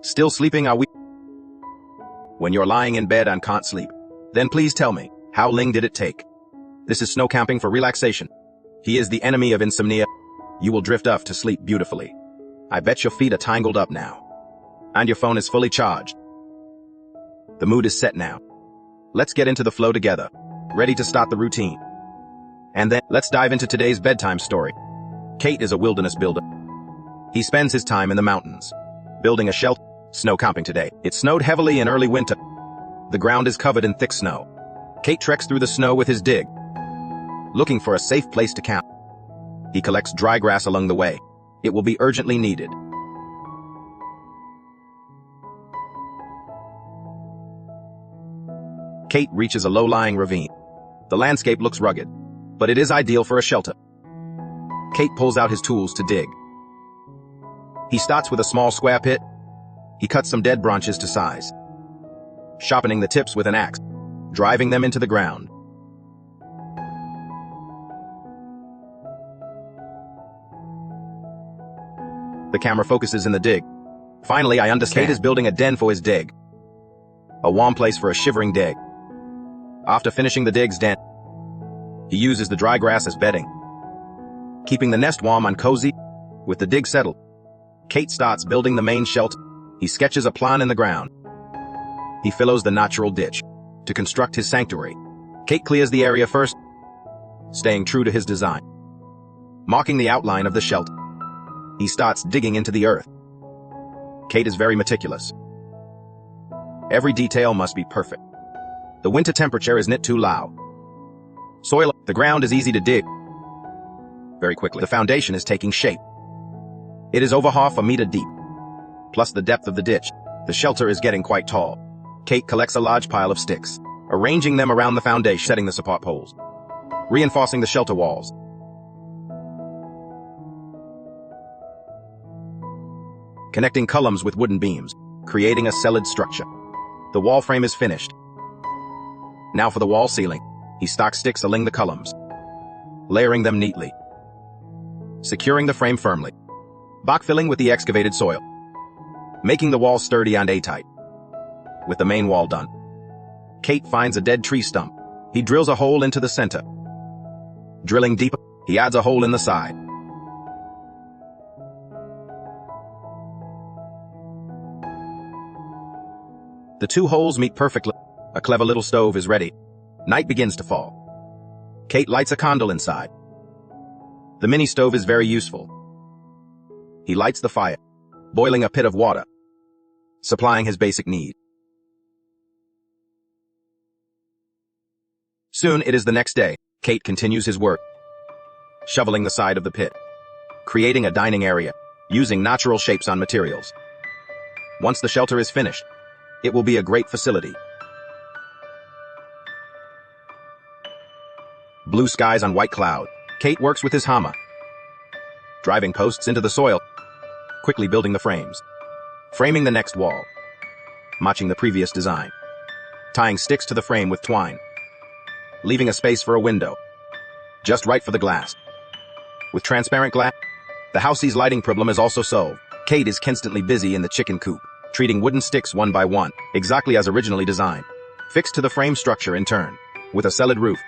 Still sleeping, are we? When you're lying in bed and can't sleep, then please tell me, how long did it take? This is snow camping for relaxation. He is the enemy of insomnia. You will drift off to sleep beautifully. I bet your feet are tangled up now. And your phone is fully charged. The mood is set now. Let's get into the flow together, ready to start the routine. And then, let's dive into today's bedtime story. Kate is a wilderness builder. He spends his time in the mountains, building a shelter. Snow camping today. It snowed heavily in early winter. The ground is covered in thick snow. Kate treks through the snow with his dig, looking for a safe place to camp. He collects dry grass along the way. It will be urgently needed. Kate reaches a low-lying ravine. The landscape looks rugged, but it is ideal for a shelter. Kate pulls out his tools to dig. He starts with a small square pit. He cuts some dead branches to size, sharpening the tips with an axe, driving them into the ground. The camera focuses in the dig. Finally, I understand. Kate is building a den for his dig, a warm place for a shivering dig. After finishing the dig's den, he uses the dry grass as bedding, keeping the nest warm and cozy. With the dig settled, Kate starts building the main shelter. He sketches a plan in the ground. He fills the natural ditch to construct his sanctuary. Kate clears the area first, staying true to his design, marking the outline of the shelter. He starts digging into the earth. Kate is very meticulous. Every detail must be perfect. The winter temperature is not too low. The ground is easy to dig. Very quickly, the foundation is taking shape. It is over half a meter deep, plus the depth of the ditch. The shelter is getting quite tall. Kate collects a large pile of sticks, arranging them around the foundation, setting the support poles, reinforcing the shelter walls. Connecting columns with wooden beams, creating a solid structure. The wall frame is finished. Now for the wall ceiling. He stacks sticks along the columns, layering them neatly, securing the frame firmly, backfilling with the excavated soil, making the wall sturdy and airtight. With the main wall done, Kate finds a dead tree stump. He drills a hole into the center. Drilling deeper, he adds a hole in the side. The two holes meet perfectly. A clever little stove is ready. Night begins to fall. Kate lights a candle inside. The mini stove is very useful. He lights the fire, boiling a pit of water, supplying his basic need. Soon it is the next day. Kate continues his work, shoveling the side of the pit, creating a dining area, using natural shapes on materials. Once the shelter is finished, it will be a great facility. Blue skies on white cloud. Kate works with his hammer, driving posts into the soil, quickly building the frames, framing the next wall, matching the previous design, tying sticks to the frame with twine, leaving a space for a window, just right for the glass. With transparent glass, the house's lighting problem is also solved. Kate is constantly busy in the chicken coop, treating wooden sticks one by one, exactly as originally designed, fixed to the frame structure in turn, with a solid roof.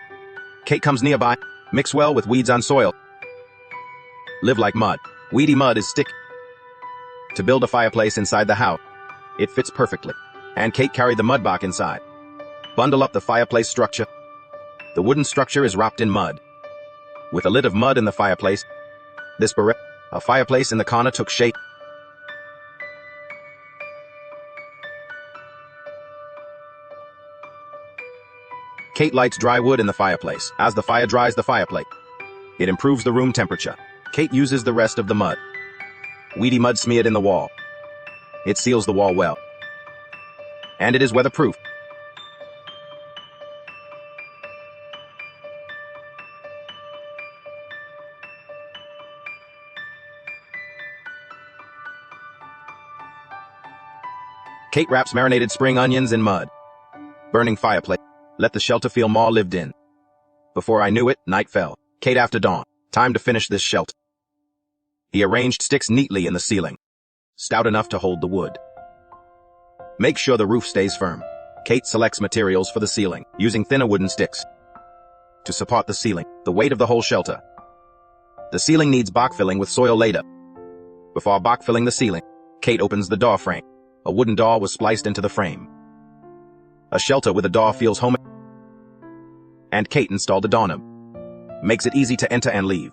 Kate comes nearby, mix well with weeds on soil. Live like mud. Weedy mud is sticky. To build a fireplace inside the house, it fits perfectly. And Kate carried the mud box inside. Bundle up the fireplace structure. The wooden structure is wrapped in mud, with a lid of mud in the fireplace. A fireplace in the corner took shape. Kate lights dry wood in the fireplace. As the fire dries the fireplace, it improves the room temperature. Kate uses the rest of the mud. Weedy mud smeared in the wall. It seals the wall well, and it is weatherproof. Kate wraps marinated spring onions in mud. Burning fireplace. Let the shelter feel more lived in. Before I knew it, night fell. Kate after dawn. Time to finish this shelter. He arranged sticks neatly in the ceiling, stout enough to hold the wood. Make sure the roof stays firm. Kate selects materials for the ceiling, using thinner wooden sticks to support the ceiling, the weight of the whole shelter. The ceiling needs bark filling with soil later. Before bark filling the ceiling, Kate opens the door frame. A wooden door was spliced into the frame. A shelter with a door feels homey, and Kate installed a doorknob. Makes it easy to enter and leave.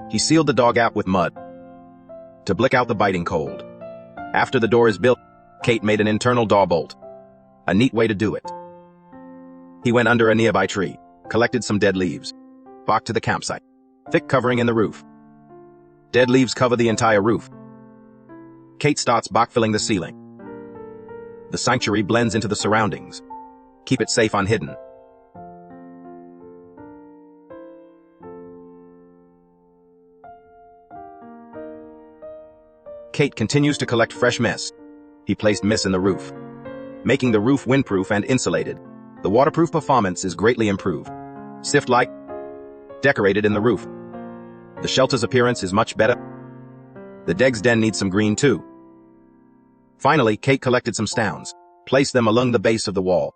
He sealed the door gap with mud to blick out the biting cold. After the door is built, Kate made an internal door bolt. A neat way to do it. He went under a nearby tree, collected some dead leaves, walked to the campsite. Thick covering in the roof. Dead leaves cover the entire roof. Kate starts bark filling the ceiling. The sanctuary blends into the surroundings. Keep it safe unhidden. Kate continues to collect fresh mess. He placed mist in the roof, making the roof windproof and insulated. The waterproof performance is greatly improved. Sift light decorated in the roof. The shelter's appearance is much better. The Deg's den needs some green too. Finally, Kate collected some stones, placed them along the base of the wall.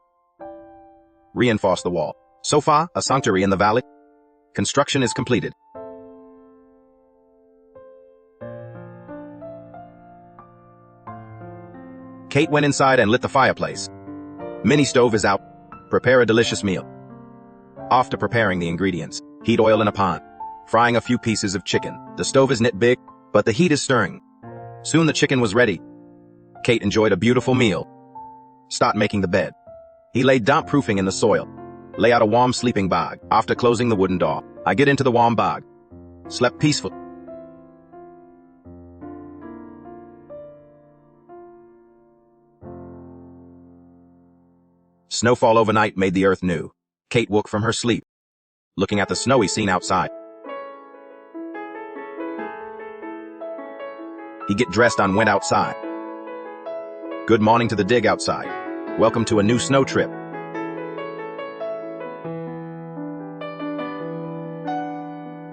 Reinforced the wall. So far, a sanctuary in the valley. Construction is completed. Kate went inside and lit the fireplace. Mini stove is out. Prepare a delicious meal. After preparing the ingredients, heat oil in a pan. Frying a few pieces of chicken. The stove is knit big, but the heat is stirring. Soon the chicken was ready. Kate enjoyed a beautiful meal. Start making the bed. He laid damp proofing in the soil. Lay out a warm sleeping bag. After closing the wooden door, I get into the warm bag. Slept peaceful. Snowfall overnight made the earth new. Kate woke from her sleep, looking at the snowy scene outside. He get dressed and went outside. Good morning to the dig outside. Welcome to a new snow trip.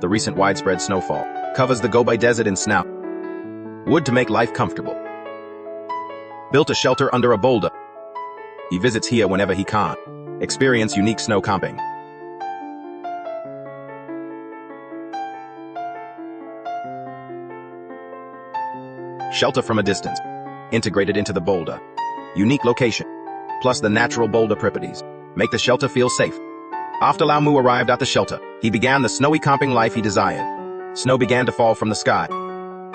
The recent widespread snowfall covers the Gobi Desert in snow. Wood to make life comfortable. Built a shelter under a boulder. He visits here whenever he can. Experience unique snow camping. Shelter from a distance. Integrated into the boulder. Unique location. Plus the natural boulder properties. Make the shelter feel safe. After Lao Mu arrived at the shelter, he began the snowy camping life he desired. Snow began to fall from the sky.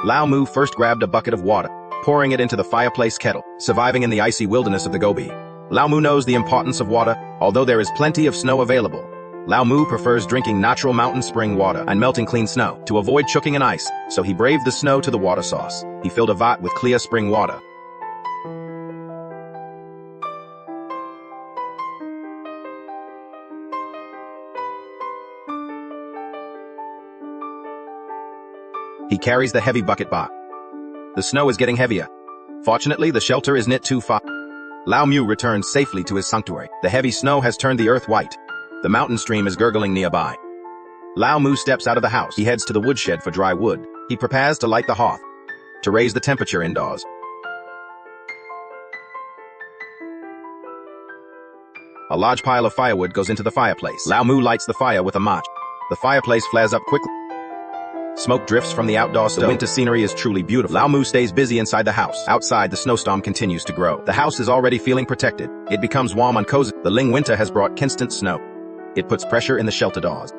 Lao Mu first grabbed a bucket of water, pouring it into the fireplace kettle, surviving in the icy wilderness of the Gobi. Lao Mu knows the importance of water, although there is plenty of snow available. Lao Mu prefers drinking natural mountain spring water and melting clean snow to avoid choking in ice, so he braved the snow to the water source. He filled a vat with clear spring water. He carries the heavy bucket back. The snow is getting heavier. Fortunately, the shelter is knit too far. Lao Mu returns safely to his sanctuary. The heavy snow has turned the earth white. The mountain stream is gurgling nearby. Lao Mu steps out of the house. He heads to the woodshed for dry wood. He prepares to light the hearth, to raise the temperature indoors. A large pile of firewood goes into the fireplace. Lao Mu lights the fire with a match. The fireplace flares up quickly. Smoke drifts from the outdoor stove. The winter scenery is truly beautiful. Lao Mu stays busy inside the house. Outside, the snowstorm continues to grow. The house is already feeling protected. It becomes warm and cozy. The Ling winter has brought constant snow. It puts pressure in the shelter doors.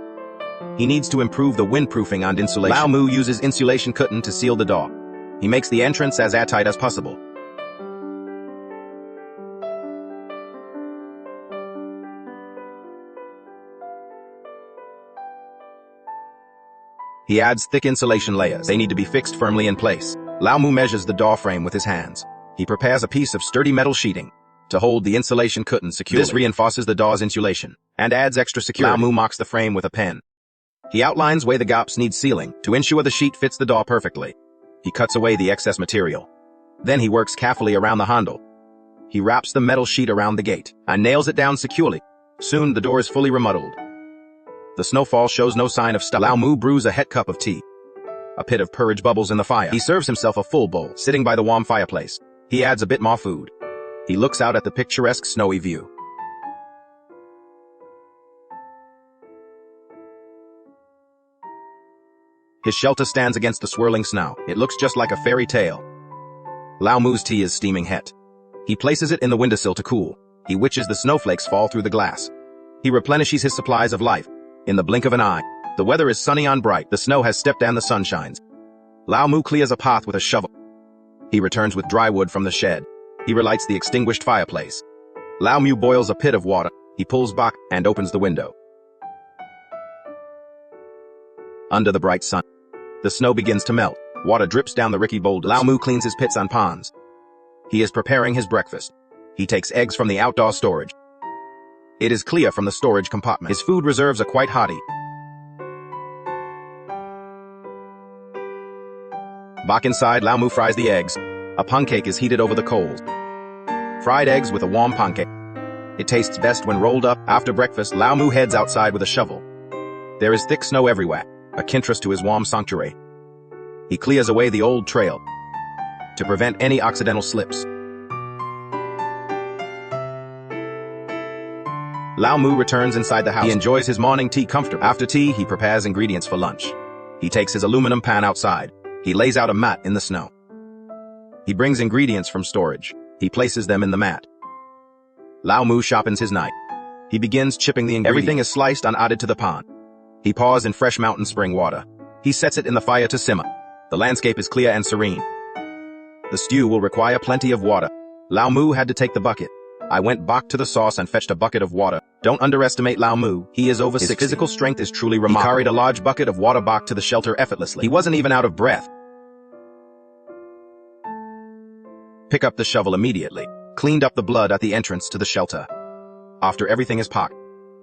He needs to improve the windproofing and insulation. Lao Mu uses insulation curtain to seal the door. He makes the entrance as airtight as possible. He adds thick insulation layers. They need to be fixed firmly in place. Lao Mu measures the door frame with his hands. He prepares a piece of sturdy metal sheeting to hold the insulation curtain securely. This reinforces the door's insulation and adds extra security. Lao Mu marks the frame with a pen. He outlines where the gaps need sealing to ensure the sheet fits the door perfectly. He cuts away the excess material. Then he works carefully around the handle. He wraps the metal sheet around the gate and nails it down securely. Soon the door is fully remodeled. The snowfall shows no sign of stop. Lao Mu brews a hot cup of tea. A pit of porridge bubbles in the fire. He serves himself a full bowl, sitting by the warm fireplace. He adds a bit more food. He looks out at the picturesque snowy view. His shelter stands against the swirling snow. It looks just like a fairy tale. Lao Mu's tea is steaming hot. He places it in the windowsill to cool. He watches the snowflakes fall through the glass. He replenishes his supplies of life. In the blink of an eye, the weather is sunny and bright. The snow has stepped and the sun shines. Lao Mu clears a path with a shovel. He returns with dry wood from the shed. He relights the extinguished fireplace. Lao Mu boils a pit of water. He pulls back and opens the window. Under the bright sun, the snow begins to melt. Water drips down the rickety boulders. Lao Mu cleans his pits and ponds. He is preparing his breakfast. He takes eggs from the outdoor storage. It is clear from the storage compartment. His food reserves are quite hearty. Back inside, Lao Mu fries the eggs. A pancake is heated over the coals. Fried eggs with a warm pancake. It tastes best when rolled up. After breakfast, Lao Mu heads outside with a shovel. There is thick snow everywhere, a contrast to his warm sanctuary. He clears away the old trail to prevent any accidental slips. Lao Mu returns inside the house. He enjoys his morning tea comfortably. After tea, he prepares ingredients for lunch. He takes his aluminum pan outside. He lays out a mat in the snow. He brings ingredients from storage. He places them in the mat. Lao Mu sharpens his knife. He begins chipping the ingredients. Everything is sliced and added to the pan. He pours in fresh mountain spring water. He sets it in the fire to simmer. The landscape is clear and serene. The stew will require plenty of water. Lao Mu had to take the bucket. I went back to the source and fetched a bucket of water. Don't underestimate Lao Mu. He is over 60. His physical strength is truly remarkable. He carried a large bucket of water back to the shelter effortlessly. He wasn't even out of breath. Pick up the shovel immediately. Cleaned up the blood at the entrance to the shelter. After everything is packed,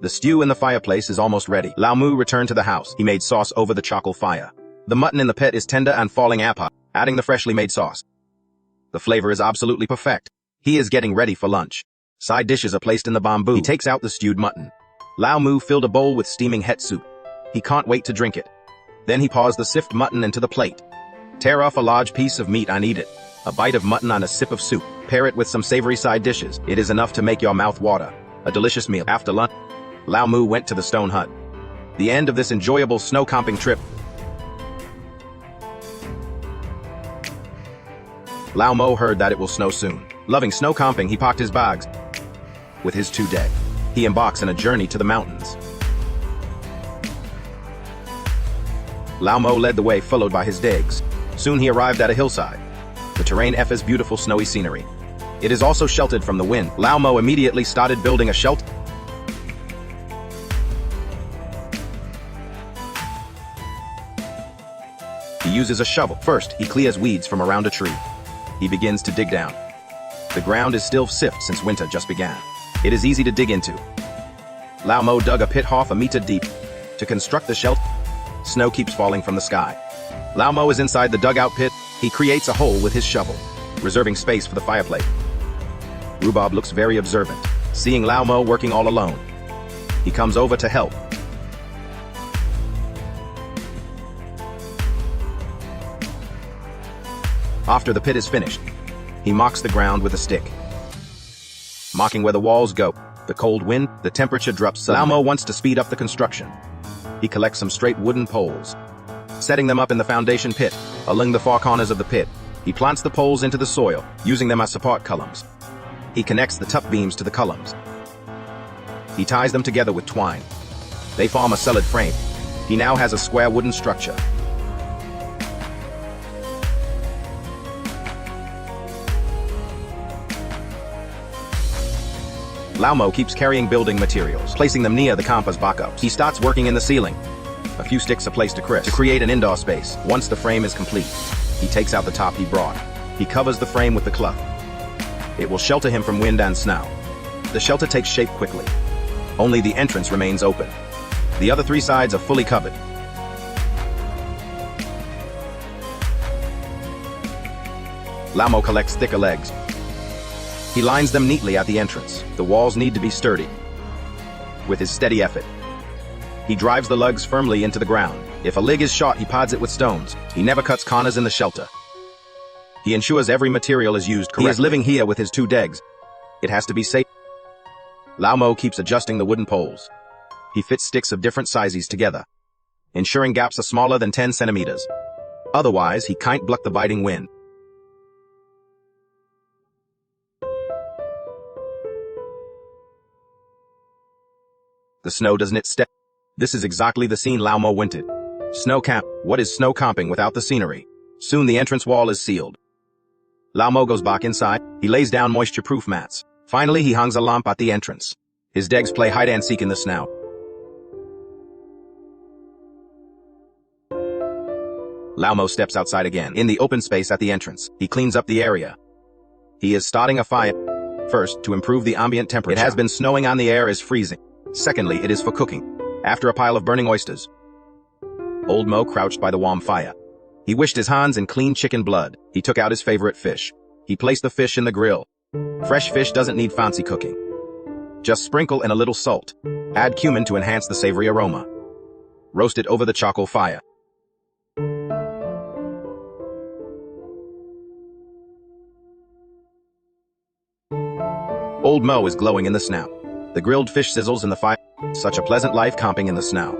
the stew in the fireplace is almost ready. Lao Mu returned to the house. He made sauce over the charcoal fire. The mutton in the pit is tender and falling apart, adding the freshly made sauce. The flavor is absolutely perfect. He is getting ready for lunch. Side dishes are placed in the bamboo. He takes out the stewed mutton. Lao Mu filled a bowl with steaming het soup. He can't wait to drink it. Then he pours the sift mutton into the plate. Tear off a large piece of meat and eat it. A bite of mutton and a sip of soup. Pair it with some savory side dishes. It is enough to make your mouth water. A delicious meal. After lunch, Lao Mu went to the stone hut. The end of this enjoyable snow camping trip. Lao Mu heard that it will snow soon. Loving snow camping, he packed his bags. With his 2 deck, he embarks on a journey to the mountains. Lao Mu led the way, followed by his digs. Soon he arrived at a hillside. The terrain offers beautiful snowy scenery. It is also sheltered from the wind. Lao Mu immediately started building a shelter. He uses a shovel. First, he clears weeds from around a tree. He begins to dig down. The ground is still soft since winter just began. It is easy to dig into. Lao Mu dug a pit half a meter deep. To construct the shelter, snow keeps falling from the sky. Lao Mu is inside the dugout pit. He creates a hole with his shovel, reserving space for the fireplace. Rhubarb looks very observant, seeing Lao Mu working all alone. He comes over to help. After the pit is finished, he marks the ground with a stick, marking where the walls go. The cold wind, the temperature drops suddenly. Lao Mu wants to speed up the construction. He collects some straight wooden poles, setting them up in the foundation pit. Along the 4 corners of the pit, he plants the poles into the soil, using them as support columns. He connects the top beams to the columns. He ties them together with twine. They form a solid frame. He now has a square wooden structure. Lao Mu keeps carrying building materials, placing them near the campus backups. He starts working in the ceiling. A few sticks are placed to create an indoor space. Once the frame is complete, he takes out the top he brought. He covers the frame with the cloth. It will shelter him from wind and snow. The shelter takes shape quickly. Only the entrance remains open. The other 3 sides are fully covered. Lao Mu collects thicker legs. He lines them neatly at the entrance. The walls need to be sturdy. With his steady effort, he drives the lugs firmly into the ground. If a leg is short, he pads it with stones. He never cuts corners in the shelter. He ensures every material is used correctly. He is living here with his 2 dogs. It has to be safe. Lao Mo keeps adjusting the wooden poles. He fits sticks of different sizes together, ensuring gaps are smaller than 10 centimeters. Otherwise, he can't block the biting wind. The snow doesn't it step. This is exactly the scene Lao Mo wanted. Snow camp. What is snow camping without the scenery? Soon the entrance wall is sealed. Lao Mo goes back inside. He lays down moisture-proof mats. Finally, he hangs a lamp at the entrance. His dogs play hide-and-seek in the snow. Lao Mo steps outside again. In the open space at the entrance, he cleans up the area. He is starting a fire. First, to improve the ambient temperature. It has been snowing and the air is freezing. Secondly, it is for cooking. After a pile of burning oysters. Old Mo crouched by the warm fire. He wished his hands in clean chicken blood. He took out his favorite fish. He placed the fish in the grill. Fresh fish doesn't need fancy cooking. Just sprinkle in a little salt. Add cumin to enhance the savory aroma. Roast it over the charcoal fire. Old Mo is glowing in the snow. The grilled fish sizzles in the fire. Such a pleasant life camping in the snow.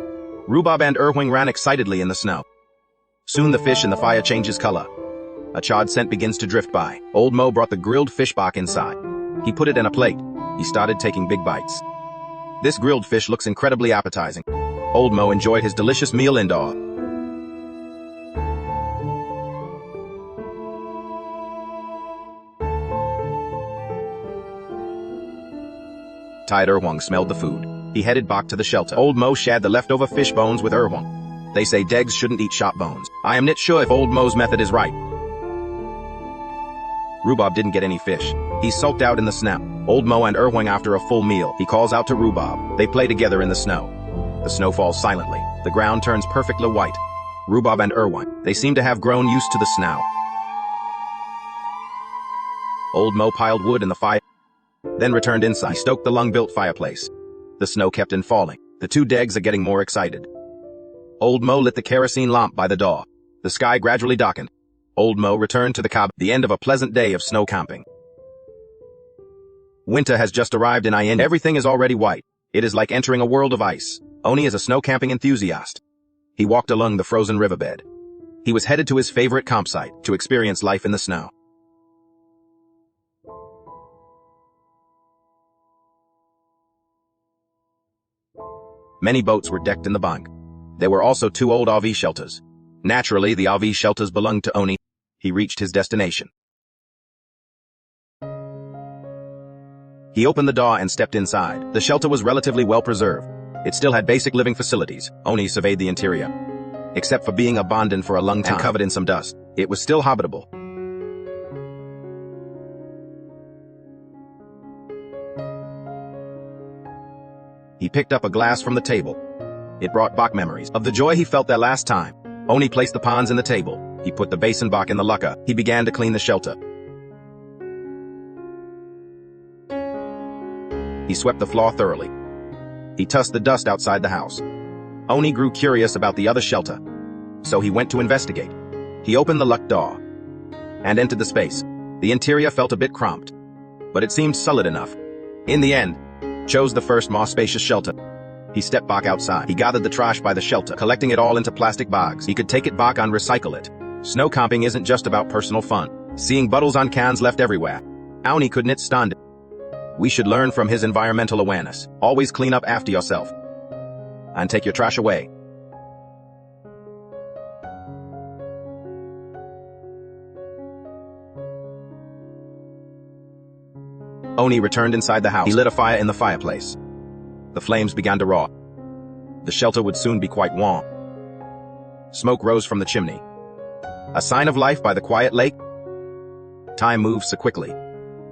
Rhubarb and Erwing ran excitedly in the snow. Soon the fish in the fire changes color. A charred scent begins to drift by. Old Mo brought the grilled fish back inside. He put it in a plate. He started taking big bites. This grilled fish looks incredibly appetizing. Old Mo enjoyed his delicious meal indoor. Tired Erwing smelled the food. He headed back to the shelter. Old Mo shared the leftover fish bones with Erwing. They say dogs shouldn't eat sharp bones. I am not sure if Old Mo's method is right. Rhubarb didn't get any fish. He sulked out in the snow. Old Mo and Erwing after a full meal. He calls out to Rhubarb. They play together in the snow. The snow falls silently. The ground turns perfectly white. Rhubarb and Erwing, they seem to have grown used to the snow. Old Mo piled wood in the fire, then returned inside. He stoked the long-built fireplace. The snow kept on falling. The two dogs are getting more excited. Old Mo lit the kerosene lamp by the door. The sky gradually darkened. Old Mo returned to the cabin. The end of a pleasant day of snow camping. Winter has just arrived in Ian. Everything is already white. It is like entering a world of ice. Oni is a snow camping enthusiast. He walked along the frozen riverbed. He was headed to his favorite campsite to experience life in the snow. Many boats were decked in the bank. There were also 2 old RV shelters. Naturally, the RV shelters belonged to Oni. He reached his destination. He opened the door and stepped inside. The shelter was relatively well preserved. It still had basic living facilities. Oni surveyed the interior. Except for being abandoned for a long time and covered in some dust, it was still habitable. He picked up a glass from the table. It brought back memories of the joy he felt that last time. Oni placed the pans in the table. He put the basin back in the locker. He began to clean the shelter. He swept the floor thoroughly. He tossed the dust outside the house. Oni grew curious about the other shelter, so he went to investigate. He opened the locked door and entered the space. The interior felt a bit cramped, but it seemed solid enough. In the end, chose the first more spacious shelter. He stepped back outside. He gathered the trash by the shelter, collecting it all into plastic bags. He could take it back and recycle it. Snow camping isn't just about personal fun. Seeing bottles on cans left everywhere, Oni couldn't stand it. We should learn from his environmental awareness. Always clean up after yourself. And take your trash away. Oni returned inside the house. He lit a fire in the fireplace. The flames began to roar. The shelter would soon be quite warm. Smoke rose from the chimney. A sign of life by the quiet lake. Time moves so quickly.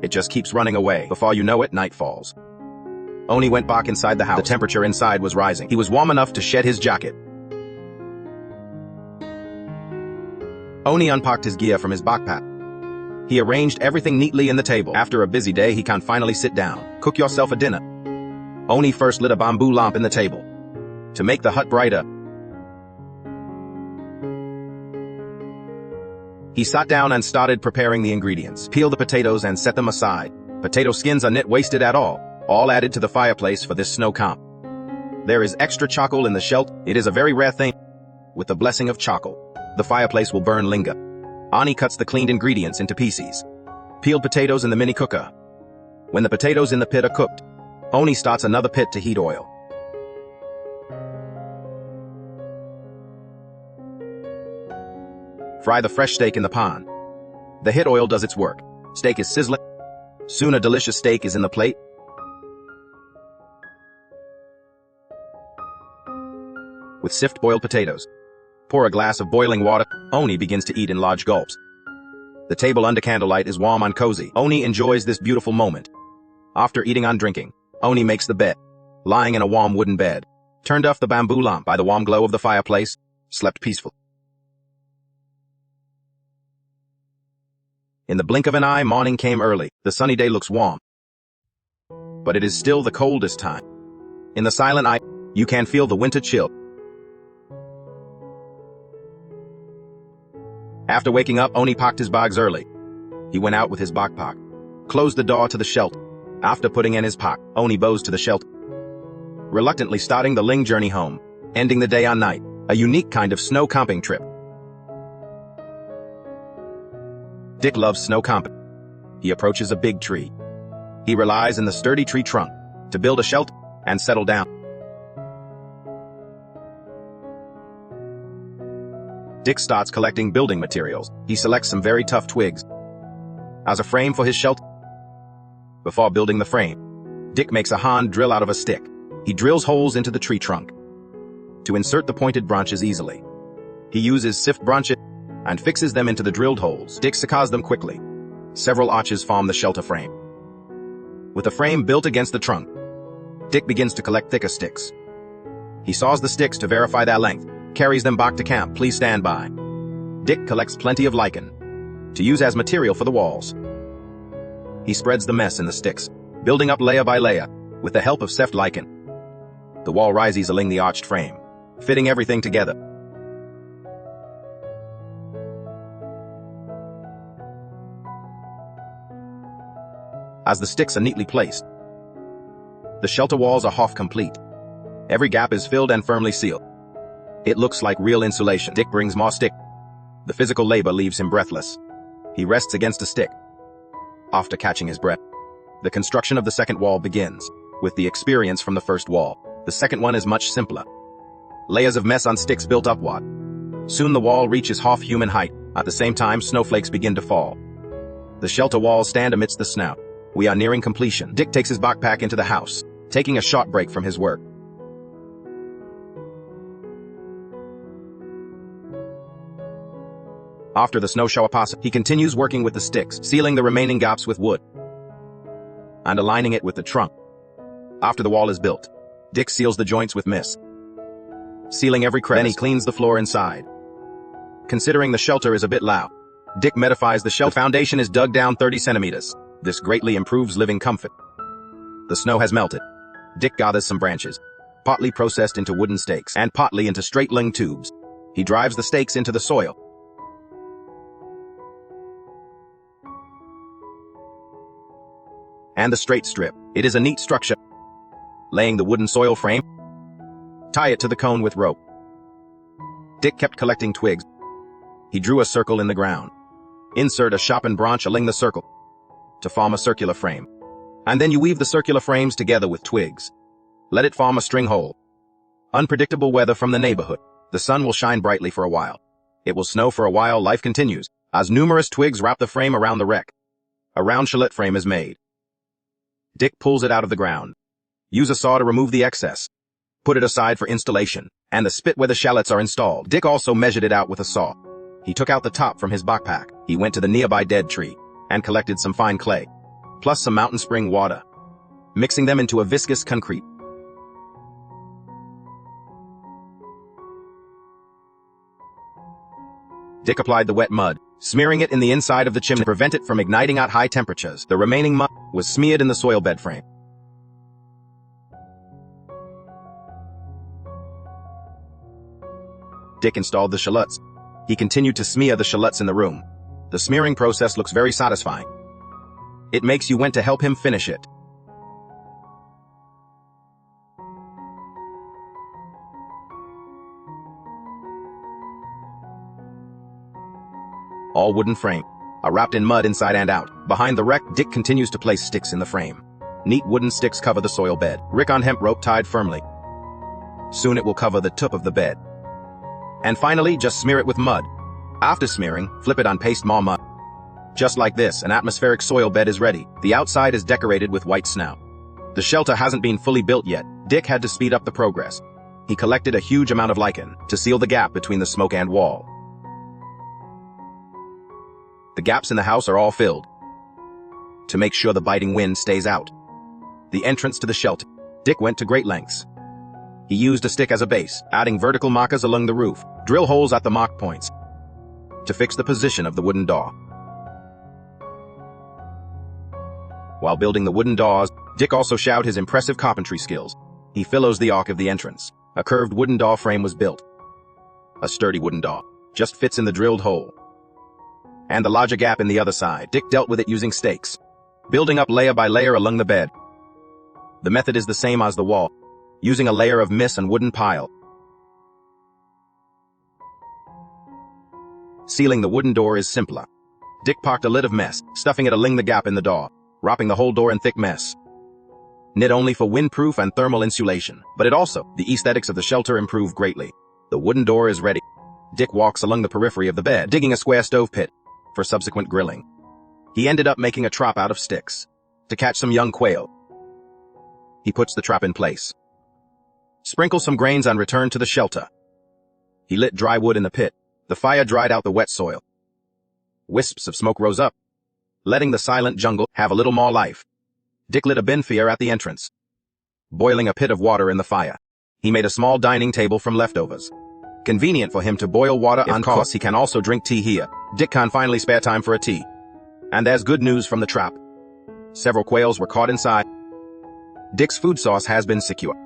It just keeps running away. Before you know it, night falls. Oni went back inside the house. The temperature inside was rising. He was warm enough to shed his jacket. Oni unpacked his gear from his backpack. He arranged everything neatly in the table. After a busy day, he can finally sit down. Cook yourself a dinner. Oni first lit a bamboo lamp in the table to make the hut brighter. He sat down and started preparing the ingredients. Peel the potatoes and set them aside. Potato skins are not wasted at all added to the fireplace for this snow camp. There is extra charcoal in the shelf. It is a very rare thing. With the blessing of charcoal, the fireplace will burn linger. Ani cuts the cleaned ingredients into pieces. Peeled potatoes in the mini cooker. When the potatoes in the pit are cooked, Oni starts another pit to heat oil. Fry the fresh steak in the pan. The hot oil does its work. Steak is sizzling. Soon a delicious steak is in the plate. With sift boiled potatoes. Pour a glass of boiling water. Oni begins to eat in large gulps. The table under candlelight is warm and cozy. Oni enjoys this beautiful moment. After eating and drinking, Oni makes the bed. Lying in a warm wooden bed, turned off the bamboo lamp by the warm glow of the fireplace, slept peaceful. In the blink of an eye, morning came early. The sunny day looks warm. But it is still the coldest time. In the silent night, you can feel the winter chill. After waking up, Oni packed his bags early. He went out with his backpack, closed the door to the shelter. After putting in his pack, Oni bows to the shelter, reluctantly starting the Ling journey home, ending the day and night, a unique kind of snow camping trip. Dick loves snow camping. He approaches a big tree. He relies on the sturdy tree trunk to build a shelter and settle down. Dick starts collecting building materials. He selects some very tough twigs as a frame for his shelter. Before building the frame, Dick makes a hand drill out of a stick. He drills holes into the tree trunk to insert the pointed branches easily. He uses sift branches and fixes them into the drilled holes. Dick secures them quickly. Several arches form the shelter frame. With the frame built against the trunk, Dick begins to collect thicker sticks. He saws the sticks to verify their length, carries them back to camp. Please stand by. Dick collects plenty of lichen to use as material for the walls. He spreads the mess in the sticks, building up layer by layer, with the help of soft lichen. The wall rises along the arched frame, fitting everything together. As the sticks are neatly placed, the shelter walls are half complete. Every gap is filled and firmly sealed. It looks like real insulation. Dick brings more stick. The physical labor leaves him breathless. He rests against a stick. After catching his breath, the construction of the second wall begins. With the experience from the first wall, the second one is much simpler. Layers of mess on sticks built upward. Soon the wall reaches half human height. At the same time, snowflakes begin to fall. The shelter walls stand amidst the snow. We are nearing completion. Dick takes his backpack into the house, taking a short break from his work. After the snow shower passes, he continues working with the sticks, sealing the remaining gaps with wood and aligning it with the trunk. After the wall is built, Dick seals the joints with mist, sealing every crevice. Then he cleans the floor inside. Considering the shelter is a bit loud, Dick modifies the shelter. The foundation is dug down 30 centimeters. This greatly improves living comfort. The snow has melted. Dick gathers some branches, partly processed into wooden stakes and partly into straight ling tubes. He drives the stakes into the soil. And the straight strip. It is a neat structure. Laying the wooden soil frame, tie it to the cone with rope. Dick kept collecting twigs. He drew a circle in the ground. Insert a sharpened branch along the circle to form a circular frame. And then you weave the circular frames together with twigs. Let it form a string hole. Unpredictable weather from the neighborhood. The sun will shine brightly for a while. It will snow for a while. Life continues as numerous twigs wrap the frame around the wreck. A round shallot frame is made. Dick pulls it out of the ground. Use a saw to remove the excess. Put it aside for installation, and the spit where the shallots are installed. Dick also measured it out with a saw. He took out the top from his backpack. He went to the nearby dead tree and collected some fine clay, plus some mountain spring water, mixing them into a viscous concrete. Dick applied the wet mud, smearing it in the inside of the chimney to prevent it from igniting at high temperatures. The remaining mud was smeared in the soil bed frame. Dick installed the shallots. He continued to smear the shallots in the room. The smearing process looks very satisfying. It makes you want to help him finish it. All wooden frame are wrapped in mud inside and out. Behind the wreck, Dick continues to place sticks in the frame. Neat wooden sticks cover the soil bed. Rick on hemp rope tied firmly. Soon it will cover the top of the bed. And finally, just smear it with mud. After smearing, flip it on paste more mud. Just like this, an atmospheric soil bed is ready. The outside is decorated with white snow. The shelter hasn't been fully built yet. Dick had to speed up the progress. He collected a huge amount of lichen to seal the gap between the smoke and wall. The gaps in the house are all filled to make sure the biting wind stays out. The entrance to the shelter. Dick went to great lengths. He used a stick as a base, adding vertical markers along the roof, drill holes at the mark points to fix the position of the wooden door. While building the wooden doors, Dick also showed his impressive carpentry skills. He fillows the arc of the entrance. A curved wooden door frame was built. A sturdy wooden door just fits in the drilled hole. And the larger gap in the other side, Dick dealt with it using stakes, building up layer by layer along the bed. The method is the same as the wall, using a layer of mess and wooden pile. Sealing the wooden door is simpler. Dick parked a lid of mess, stuffing it along the gap in the door, wrapping the whole door in thick mess. Knit only for windproof and thermal insulation, but the aesthetics of the shelter improve greatly. The wooden door is ready. Dick walks along the periphery of the bed, digging a square stove pit for subsequent grilling. He ended up making a trap out of sticks to catch some young quail. He puts the trap in place, sprinkles some grains and returned to the shelter. He lit dry wood in the pit. The fire dried out the wet soil. Wisps of smoke rose up, letting the silent jungle have a little more life. Dick lit a bonfire at the entrance, boiling a pit of water in the fire. He made a small dining table from leftovers. Convenient for him to boil water on course. He can also drink tea here. Dick can finally spare time for a tea. And there's good news from the trap. Several quails were caught inside. Dick's food source has been secure.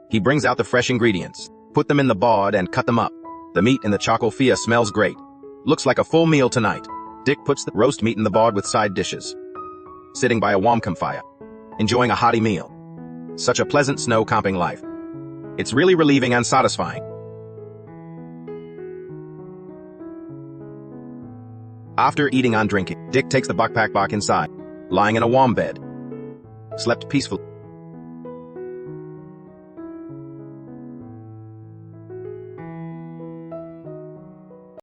He brings out the fresh ingredients, put them in the board and cut them up. The meat in the charcoal fire smells great. Looks like a full meal tonight. Dick puts the roast meat in the board with side dishes, sitting by a warm campfire, enjoying a hearty meal. Such a pleasant snow camping life. It's really relieving and satisfying. After eating and drinking, Dick takes the backpack back inside, lying in a warm bed. Slept peacefully.